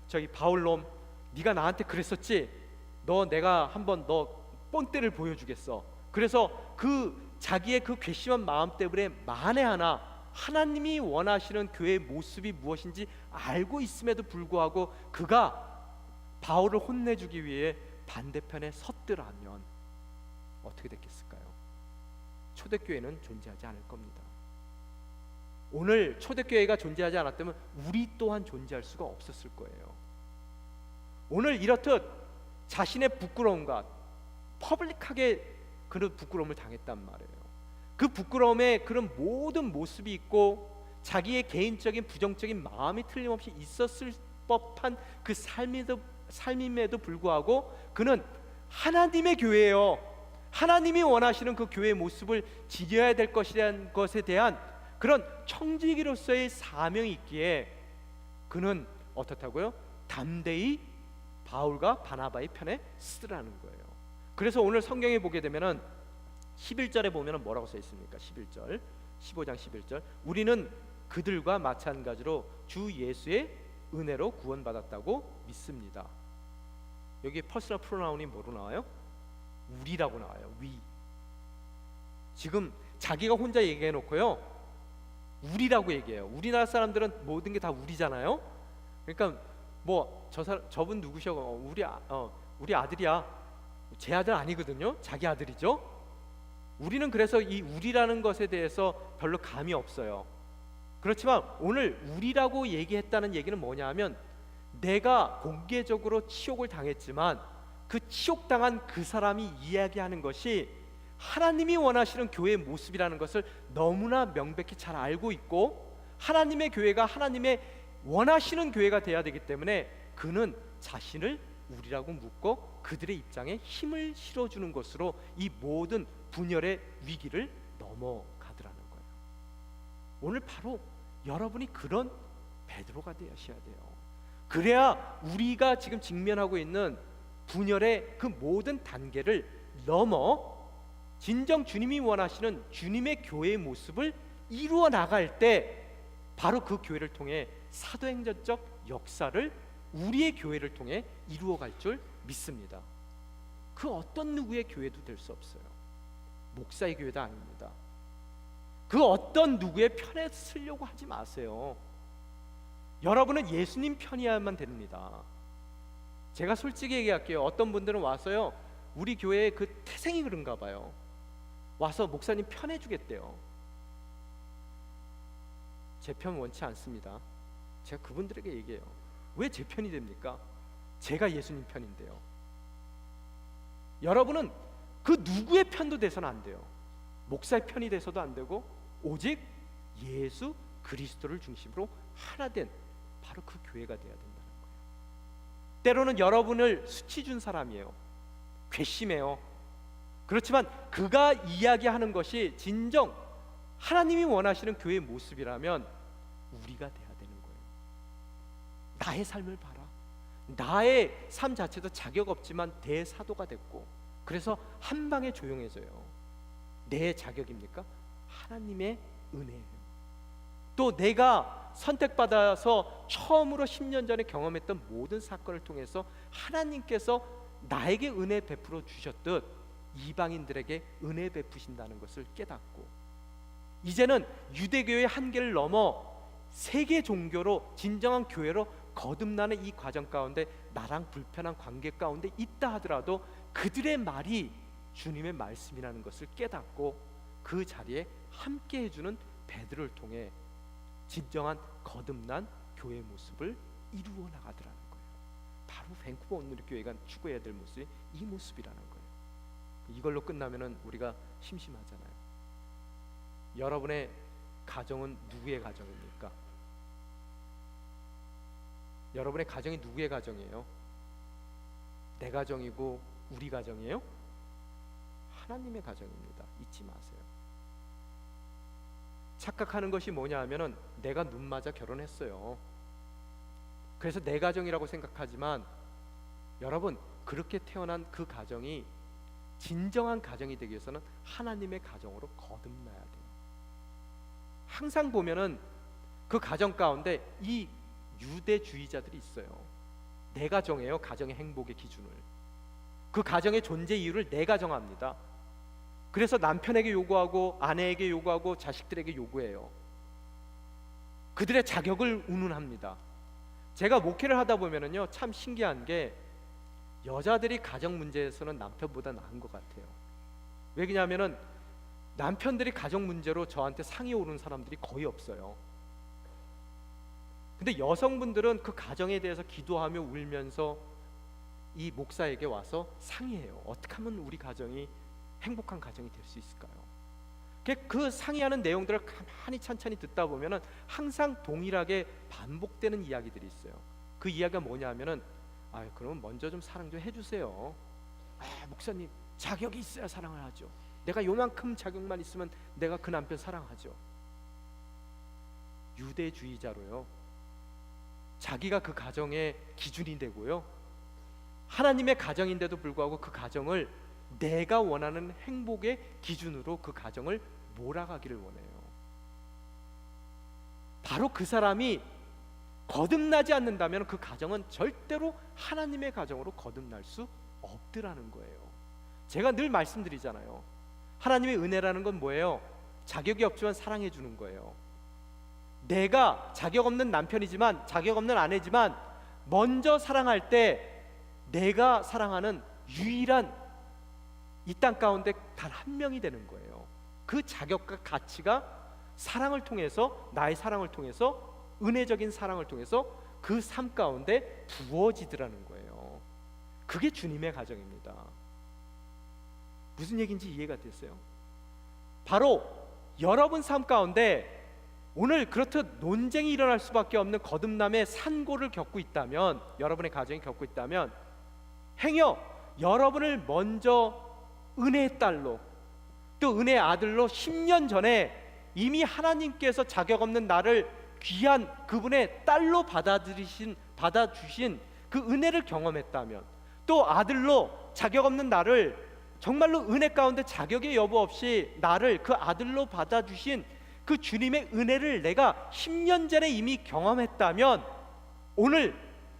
저기 바울놈, 네가 나한테 그랬었지? 내가 한번 너 본때를 보여주겠어. 그래서 그 자기의 그 괘씸한 마음 때문에 만에 하나 하나님이 원하시는 교회의 모습이 무엇인지 알고 있음에도 불구하고 그가 바울을 혼내주기 위해 반대편에 섰더라면 어떻게 됐겠을까요? 초대교회는 존재하지 않을 겁니다. 오늘 초대교회가 존재하지 않았다면 우리 또한 존재할 수가 없었을 거예요. 오늘 이렇듯 자신의 부끄러움과 퍼블릭하게 그런 부끄러움을 당했단 말이에요. 그 부끄러움에 그런 모든 모습이 있고 자기의 개인적인 부정적인 마음이 틀림없이 있었을 법한 그 삶임에도 불구하고 그는 하나님의 교회예요. 하나님이 원하시는 그 교회의 모습을 지녀야 될 것이라는 것에 대한 그런 청지기로서의 사명이 있기에 그는 어떻다고요? 담대히 바울과 바나바의 편에 쓰라는 거예요. 그래서 오늘 성경에 보게 되면은 11절에 보면은 뭐라고 써 있습니까? 11절, 15장 11절. 우리는 그들과 마찬가지로 주 예수의 은혜로 구원받았다고 믿습니다. 여기 퍼스널 프로나운이 뭐로 나와요? 우리라고 나와요. 위. 지금 자기가 혼자 얘기해 놓고요, 우리라고 얘기해요. 우리나라 사람들은 모든 게 다 우리잖아요. 그러니까 뭐 저분 누구셔? 우리 아들이야. 제 아들 아니거든요. 자기 아들이죠. 우리는 그래서 이 우리라는 것에 대해서 별로 감이 없어요. 그렇지만 오늘 우리라고 얘기했다는 얘기는 뭐냐 하면, 내가 공개적으로 치욕을 당했지만 그 치욕당한 그 사람이 이야기하는 것이 하나님이 원하시는 교회의 모습이라는 것을 너무나 명백히 잘 알고 있고, 하나님의 교회가 하나님의 원하시는 교회가 돼야 되기 때문에 그는 자신을 우리라고 묻고 그들의 입장에 힘을 실어주는 것으로 이 모든 분열의 위기를 넘어가더라는 거예요. 오늘 바로 여러분이 그런 베드로가 되셔야 돼요. 그래야 우리가 지금 직면하고 있는 분열의 그 모든 단계를 넘어 진정 주님이 원하시는 주님의 교회의 모습을 이루어 나갈 때 바로 그 교회를 통해 사도행전적 역사를 우리의 교회를 통해 이루어갈 줄 믿습니다. 그 어떤 누구의 교회도 될 수 없어요. 목사의 교회도 아닙니다. 그 어떤 누구의 편에 서려고 하지 마세요. 여러분은 예수님 편이어야만 됩니다. 제가 솔직히 얘기할게요. 어떤 분들은 와서요, 우리 교회의 그 태생이 그런가 봐요. 와서 목사님 편해주겠대요. 제 편 원치 않습니다. 제가 그분들에게 얘기해요. 왜 제 편이 됩니까? 제가 예수님 편인데요. 여러분은 그 누구의 편도 돼서는 안 돼요. 목사의 편이 돼서도 안 되고, 오직 예수 그리스도를 중심으로 하나 된 바로 그 교회가 돼야 된다는 거예요. 때로는 여러분을 수치 준 사람이에요. 괘씸해요. 그렇지만 그가 이야기하는 것이 진정 하나님이 원하시는 교회의 모습이라면 우리가 돼야 되는 거예요. 나의 삶을 봐라. 나의 삶 자체도 자격 없지만 대사도가 됐고, 그래서 한 방에 조용해져요. 내 자격입니까? 하나님의 은혜예요. 또 내가 선택받아서 처음으로 10년 전에 경험했던 모든 사건을 통해서 하나님께서 나에게 은혜 베풀어 주셨듯 이방인들에게 은혜 베푸신다는 것을 깨닫고, 이제는 유대교의 한계를 넘어 세계 종교로 진정한 교회로 거듭나는 이 과정 가운데 나랑 불편한 관계 가운데 있다 하더라도 그들의 말이 주님의 말씀이라는 것을 깨닫고 그 자리에 함께 해주는 베드로를 통해 진정한 거듭난 교회 모습을 이루어 나가더라는 거예요. 바로 밴쿠버 온누리 교회가 추구해야 될 모습이 이 모습이라는 거예요. 이걸로 끝나면은 우리가 심심하잖아요. 여러분의 가정은 누구의 가정입니까? 여러분의 가정이 누구의 가정이에요? 내 가정이고 우리 가정이에요? 하나님의 가정입니다. 잊지 마세요. 착각하는 것이 뭐냐 하면은 내가 눈 맞아 결혼했어요. 그래서 내 가정이라고 생각하지만 여러분, 그렇게 태어난 그 가정이 진정한 가정이 되기 위해서는 하나님의 가정으로 거듭나야 돼요. 항상 보면은 그 가정 가운데 이 유대주의자들이 있어요. 내 가정이에요. 가정의 행복의 기준을, 그 가정의 존재 이유를 내가 정합니다. 그래서 남편에게 요구하고 아내에게 요구하고 자식들에게 요구해요. 그들의 자격을 운운합니다. 제가 목회를 하다 보면은요, 참 신기한 게 여자들이 가정 문제에서는 남편보다 나은 것 같아요. 왜냐하면은 남편들이 가정 문제로 저한테 상의 오르는 사람들이 거의 없어요. 근데 여성분들은 그 가정에 대해서 기도하며 울면서 이 목사에게 와서 상의해요. 어떻게 하면 우리 가정이 행복한 가정이 될 수 있을까요? 그 상의하는 내용들을 가만히 찬찬히 듣다 보면은 항상 동일하게 반복되는 이야기들이 있어요. 그 이야기가 뭐냐 하면은, 그러면 먼저 좀 사랑 좀 해주세요. 목사님, 자격이 있어야 사랑을 하죠. 내가 요만큼 자격만 있으면 내가 그 남편 사랑하죠. 유대주의자로요, 자기가 그 가정의 기준이 되고요, 하나님의 가정인데도 불구하고 그 가정을 내가 원하는 행복의 기준으로 그 가정을 몰아가기를 원해요. 바로 그 사람이 거듭나지 않는다면 그 가정은 절대로 하나님의 가정으로 거듭날 수 없더라는 거예요. 제가 늘 말씀드리잖아요. 하나님의 은혜라는 건 뭐예요? 자격이 없지만 사랑해 주는 거예요. 내가 자격 없는 남편이지만, 자격 없는 아내지만 먼저 사랑할 때 내가 사랑하는 유일한 이 땅 가운데 단 한 명이 되는 거예요. 그 자격과 가치가 사랑을 통해서, 나의 사랑을 통해서, 은혜적인 사랑을 통해서 그 삶 가운데 부어지더라는 거예요. 그게 주님의 가정입니다. 무슨 얘기인지 이해가 됐어요? 바로 여러분 삶 가운데 오늘 그렇듯 논쟁이 일어날 수밖에 없는 거듭남의 산고를 겪고 있다면, 여러분의 가정이 겪고 있다면, 행여 여러분을 먼저 은혜의 딸로, 또 은혜의 아들로 10년 전에 이미 하나님께서 자격 없는 나를 귀한 그분의 딸로 받아주신 그 은혜를 경험했다면, 또 아들로 자격 없는 나를 정말로 은혜 가운데 자격의 여부 없이 나를 그 아들로 받아주신 그 주님의 은혜를 내가 10년 전에 이미 경험했다면, 오늘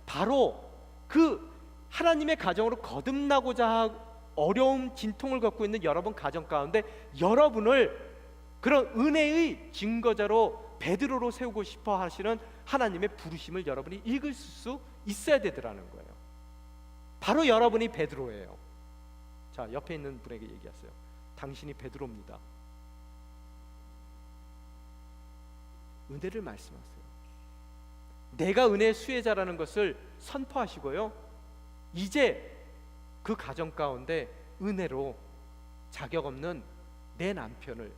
바로 그 하나님의 가정으로 거듭나고자 어려움, 진통을 겪고 있는 여러분 가정 가운데 여러분을 그런 은혜의 증거자로, 베드로로 세우고 싶어 하시는 하나님의 부르심을 여러분이 읽을 수 있어야 되더라는 거예요. 바로 여러분이 베드로예요. 자, 옆에 있는 분에게 얘기하세요. 당신이 베드로입니다. 은혜를 말씀하세요. 내가 은혜의 수혜자라는 것을 선포하시고요, 이제 그 가정 가운데 은혜로 자격 없는 내 남편을,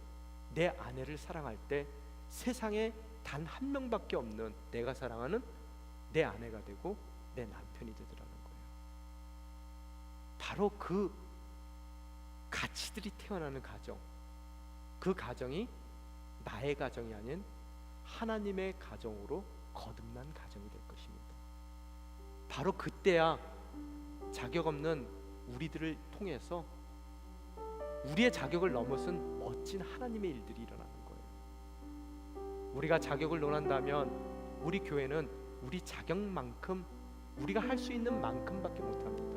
내 아내를 사랑할 때 세상에 단 한 명밖에 없는 내가 사랑하는 내 아내가 되고 내 남편이 되더라는 거예요. 바로 그 가치들이 태어나는 가정, 그 가정이 나의 가정이 아닌 하나님의 가정으로 거듭난 가정이 될 것입니다. 바로 그때야 자격 없는 우리들을 통해서 우리의 자격을 넘어선 멋진 하나님의 일들이 일어나는 거예요. 우리가 자격을 논한다면 우리 교회는 우리 자격만큼, 우리가 할 수 있는 만큼밖에 못합니다.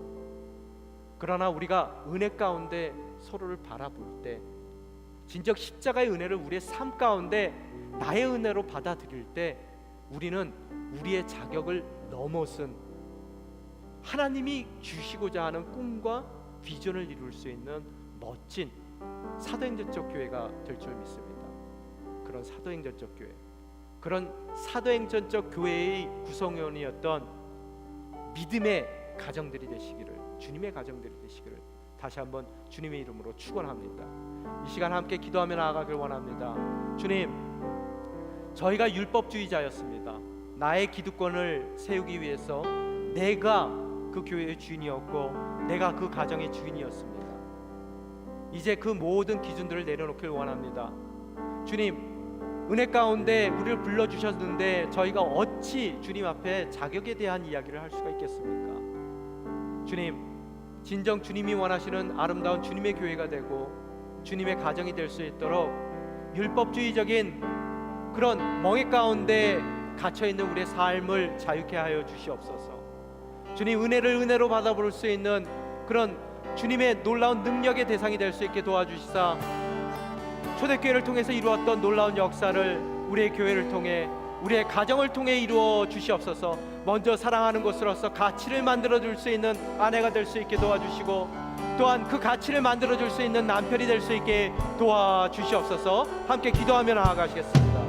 그러나 우리가 은혜 가운데 서로를 바라볼 때, 진정 십자가의 은혜를 우리의 삶 가운데 나의 은혜로 받아들일 때, 우리는 우리의 자격을 넘어선 하나님이 주시고자 하는 꿈과 비전을 이룰 수 있는 멋진 사도행전적 교회가 될 줄 믿습니다. 그런 사도행전적 교회, 그런 사도행전적 교회의 구성원이었던 믿음의 가정들이 되시기를, 주님의 가정들이 되시기를 다시 한번 주님의 이름으로 축원합니다. 이 시간 함께 기도하며 나아가길 원합니다. 주님, 저희가 율법주의자였습니다. 나의 기득권을 세우기 위해서 내가 그 교회의 주인이었고 내가 그 가정의 주인이었습니다. 이제 그 모든 기준들을 내려놓길 원합니다. 주님, 은혜 가운데 우리를 불러주셨는데 저희가 어찌 주님 앞에 자격에 대한 이야기를 할 수가 있겠습니까? 주님, 진정 주님이 원하시는 아름다운 주님의 교회가 되고 주님의 가정이 될 수 있도록 율법주의적인 그런 멍에 가운데 갇혀있는 우리의 삶을 자유케 하여 주시옵소서. 주님, 은혜를 은혜로 받아볼 수 있는 그런 주님의 놀라운 능력의 대상이 될 수 있게 도와주시사 초대교회를 통해서 이루었던 놀라운 역사를 우리의 교회를 통해, 우리의 가정을 통해 이루어 주시옵소서. 먼저 사랑하는 곳으로서 가치를 만들어줄 수 있는 아내가 될 수 있게 도와주시고, 또한 그 가치를 만들어줄 수 있는 남편이 될 수 있게 도와주시옵소서. 함께 기도하며 나아가시겠습니다.